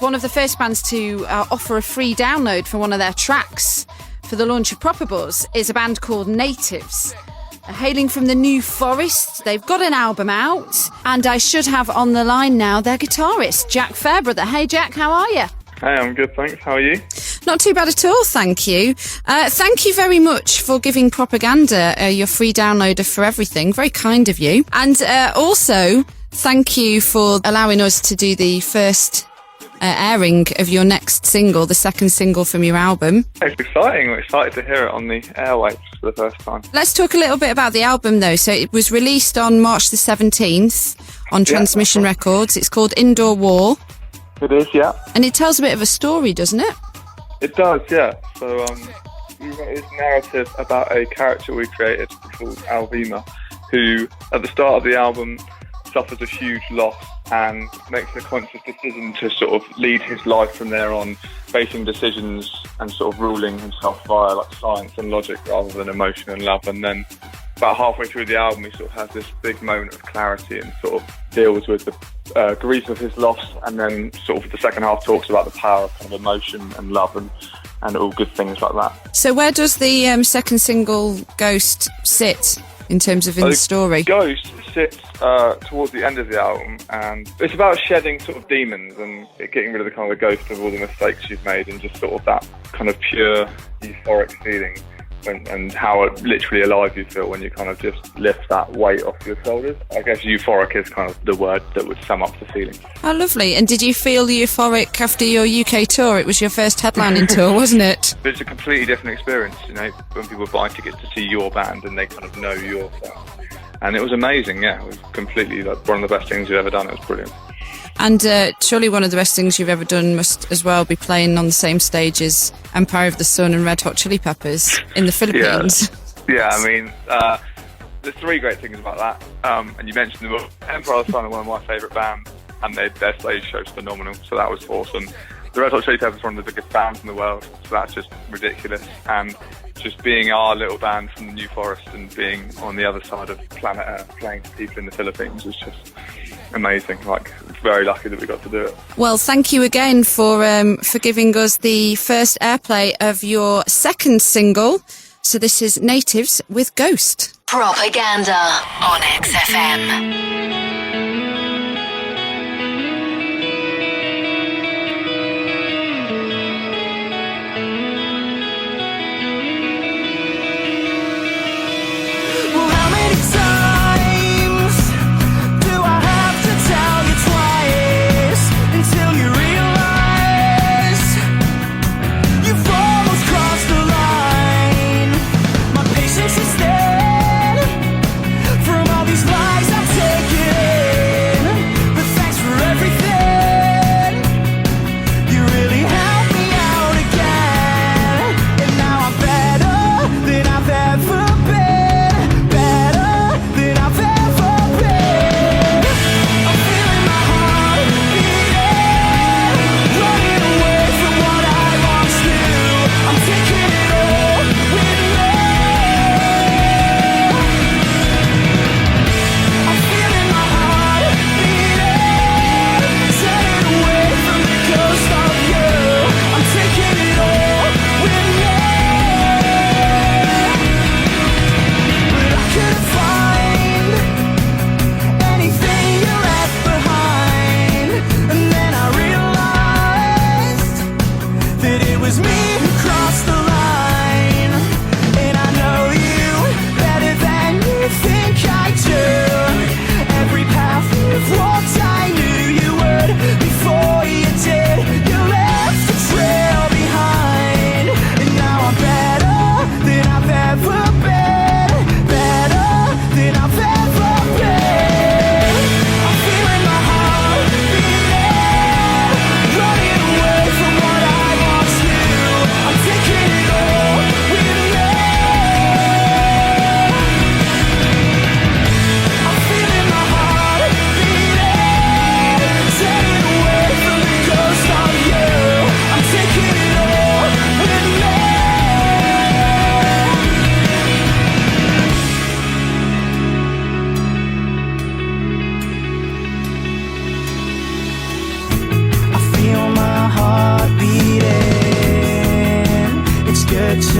one of the first bands to offer a free download for one of their tracks for the launch of Proper Buzz is a band called Natives. Hailing from the New Forest, they've got an album out, and I should have on the line now their guitarist, Jack Fairbrother. Hey Jack, how are you? Hey, I'm good, thanks. How are you? Not too bad at all, thank you. Thank you very much for giving Propaganda your free downloader for everything. Very kind of you. And also, thank you for allowing us to do the first airing of your next single, the second single from your album. It's exciting. We're excited to hear it on the airwaves for the first time. Let's talk a little bit about the album, though. So it was released on March the 17th on Transmission Records. It's called Indoor War. It is, yeah. And it tells a bit of a story, doesn't it? It does, yeah. So we wrote this narrative about a character we created called Alvima, who at the start of the album suffers a huge loss and makes a conscious decision to sort of lead his life from there on, facing decisions and sort of ruling himself via like science and logic rather than emotion and love. And then about halfway through the album, he sort of has this big moment of clarity and sort of deals with the grief of his loss, and then sort of the second half talks about the power of kind of emotion and love and all good things like that. So where does the second single, Ghost, sit in terms of in the story? Ghost sits towards the end of the album, and it's about shedding sort of demons and getting rid of the kind of the ghost of all the mistakes you've made, and just sort of that kind of pure euphoric feeling and how literally alive you feel when you kind of just lift that weight off your shoulders. I guess euphoric is kind of the word that would sum up the feeling. Oh, lovely. And did you feel euphoric after your UK tour? It was your first headlining tour, wasn't it? It's a completely different experience, you know, when people buy tickets to see your band and they kind of know your sound. And it was amazing, yeah. It was completely like one of the best things you've ever done. It was brilliant. And surely one of the best things you've ever done must as well be playing on the same stage as Empire of the Sun and Red Hot Chili Peppers in the Philippines. Yeah, I mean, there's three great things about that. And you mentioned them. Empire of the Sun are one of my favourite bands, and their stage show's phenomenal, so that was awesome. The Red Hot Chili Peppers are one of the biggest bands in the world, so that's just ridiculous. And just being our little band from the New Forest and being on the other side of planet Earth playing to people in the Philippines was just amazing. Like, very lucky that we got to do it. Well, thank you again for giving us the first airplay of your second single. So this is Natives with Ghost. Propaganda on XFM. From all these lies I've taken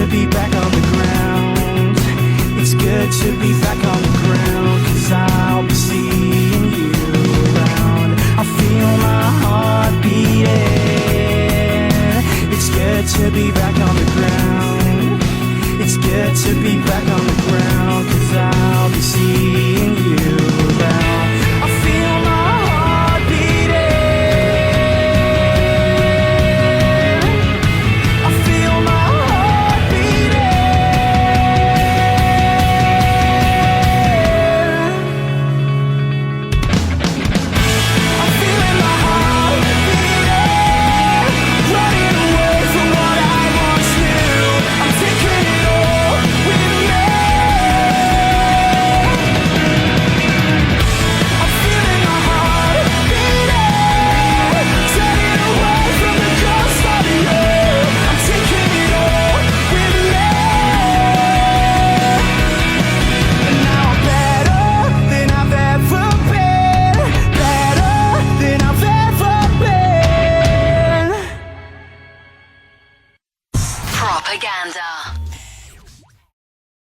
be back on the ground. It's good to be back on the ground, 'cause I'll be seeing you around. I feel my heart beating. It's good to be back on the ground. It's good to be back on the ground, 'cause I'll be seeing you around. I feel my heart beating. I feel my heart beating. I'm feeling my heart beating. Running away from what I once knew. I'm taking it all with me. I'm feeling my heart beating. Turning away from the ghost of you. I'm taking it all with me. And now I'm better than I've ever been. Better than I've ever been. Propaganda.